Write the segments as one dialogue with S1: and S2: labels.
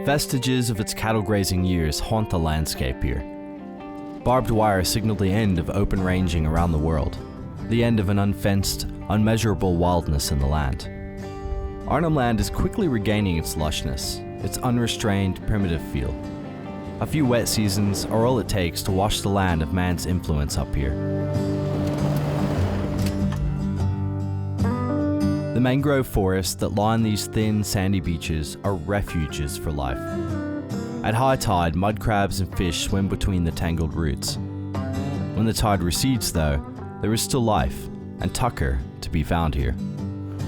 S1: Vestiges of its cattle grazing years haunt the landscape here. Barbed wire signaled the end of open ranging around the world, the end of an unfenced, unmeasurable wildness in the land. Arnhem Land is quickly regaining its lushness, its unrestrained, primitive feel. A few wet seasons are all it takes to wash the land of man's influence up here. The mangrove forests that line these thin, sandy beaches are refuges for life. At high tide, mud crabs and fish swim between the tangled roots. When the tide recedes, though, there is still life and tucker to be found here.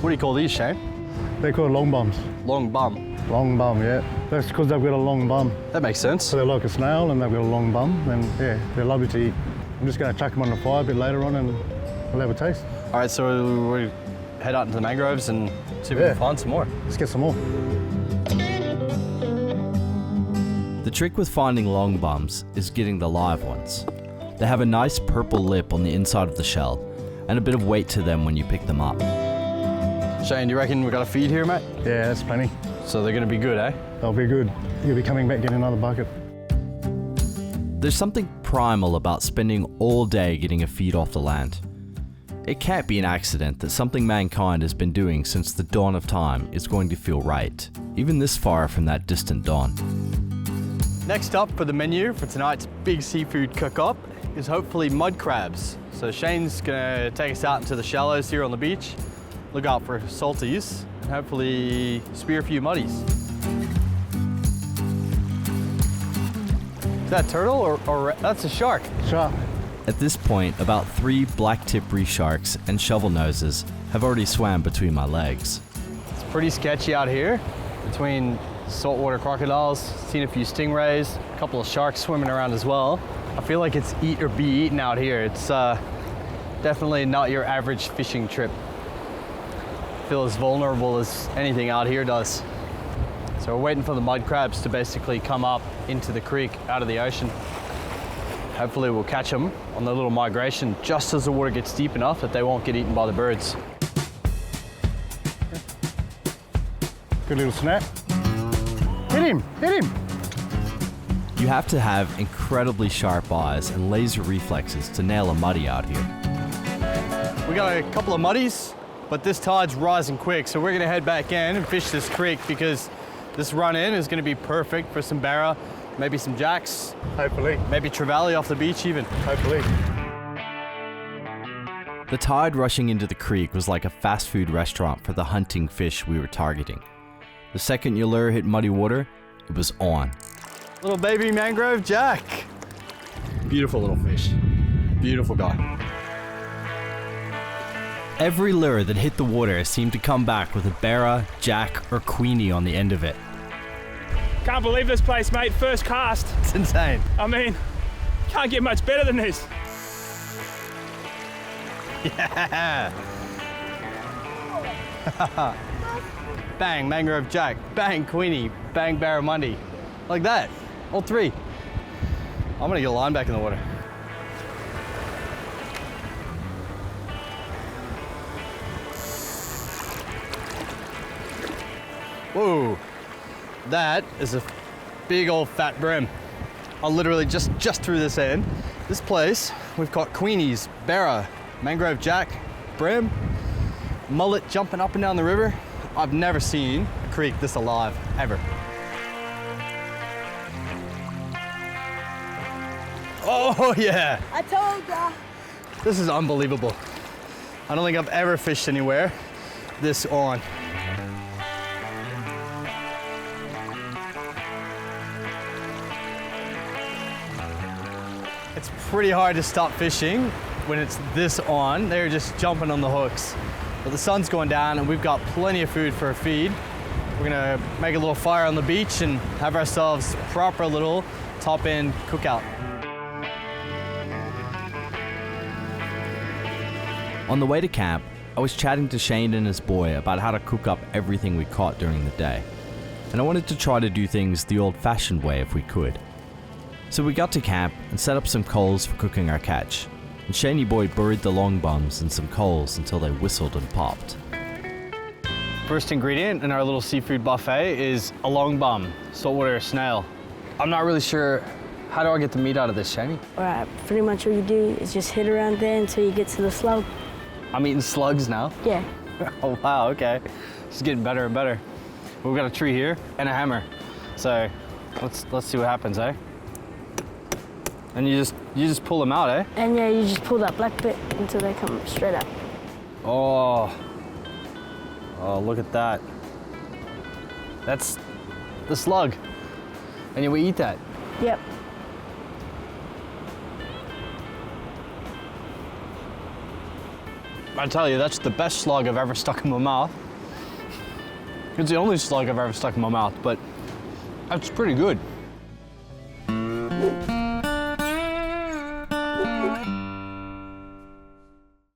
S2: What do you call these, Shane?
S3: They're called long bums.
S2: Long bum.
S3: Long bum, yeah. That's because they've got a long bum.
S2: That makes sense.
S3: So they're like a snail and they've got a long bum, and yeah, they're lovely to eat. I'm just going to chuck them on the fire a bit later on and we'll have a taste.
S2: All right, so we head out into the mangroves and see if we can find some more.
S3: Let's get some more.
S1: The trick with finding long bums is getting the live ones. They have a nice purple lip on the inside of the shell and a bit of weight to them when you pick them up.
S2: Shane, do you reckon we got a feed here, mate?
S3: Yeah, that's plenty.
S2: So they're going to be good, eh?
S3: They'll be good. You'll be coming back getting another bucket.
S1: There's something primal about spending all day getting a feed off the land. It can't be an accident that something mankind has been doing since the dawn of time is going to feel right, even this far from that distant dawn.
S2: Next up for the menu for tonight's big seafood cook-up is hopefully mud crabs. So Shane's gonna take us out into the shallows here on the beach, look out for salties, and hopefully spear a few muddies. Is that a turtle or that's a shark?
S3: Shark.
S1: At this point, about 3 black-tip reef sharks and shovel noses have already swam between my legs.
S2: It's pretty sketchy out here between saltwater crocodiles, seen a few stingrays, a couple of sharks swimming around as well. I feel like it's eat or be eaten out here. It's definitely not your average fishing trip. I feel as vulnerable as anything out here does. So we're waiting for the mud crabs to basically come up into the creek out of the ocean. Hopefully we'll catch them on their little migration just as the water gets deep enough that they won't get eaten by the birds.
S3: Good little snap. Hit him, hit him.
S1: You have to have incredibly sharp eyes and laser reflexes to nail a muddy out here.
S2: We got a couple of muddies, but this tide's rising quick, so we're gonna head back in and fish this creek because this run in is gonna be perfect for some barra, maybe some jacks.
S3: Hopefully.
S2: Maybe trevally off the beach even.
S3: Hopefully.
S1: The tide rushing into the creek was like a fast food restaurant for the hunting fish we were targeting. The second your lure hit muddy water, it was on.
S2: Little baby mangrove jack. Beautiful little fish. Beautiful guy.
S1: Every lure that hit the water seemed to come back with a barra, jack, or queenie on the end of it.
S4: Can't believe this place, mate. First cast.
S2: It's insane.
S4: I mean, can't get much better than this.
S2: Yeah. Bang, mangrove jack. Bang, queenie. Bang, barramundi. Like that. All 3. I'm gonna get a line back in the water. Whoa. That is a big old fat bream. I literally just threw this in. This place, we've got queenies, barra, mangrove jack, bream, mullet jumping up and down the river. I've never seen a creek this alive, ever. Oh yeah!
S5: I told ya!
S2: This is unbelievable. I don't think I've ever fished anywhere this on. It's pretty hard to stop fishing when it's this on. They're just jumping on the hooks. But the sun's going down and we've got plenty of food for a feed. We're gonna make a little fire on the beach and have ourselves a proper little top-end cookout.
S1: On the way to camp, I was chatting to Shane and his boy about how to cook up everything we caught during the day. And I wanted to try to do things the old-fashioned way if we could. So we got to camp and set up some coals for cooking our catch. And Shaney boy buried the long bums in some coals until they whistled and popped.
S2: First ingredient in our little seafood buffet is a long bum, saltwater snail. I'm not really sure, how do I get the meat out of this, Shani?
S5: All right, pretty much all you do is just hit around there until you get to the slug.
S2: I'm eating slugs now.
S5: Yeah.
S2: Oh wow, okay. This is getting better and better. We've got a tree here and a hammer. So let's see what happens, eh? And you just pull them out, eh?
S5: And yeah, you just pull that black bit until they come straight up.
S2: Oh, look at that. That's the slug. And we eat that.
S5: Yep.
S2: I tell you, that's the best slug I've ever stuck in my mouth. It's the only slug I've ever stuck in my mouth, but that's pretty good.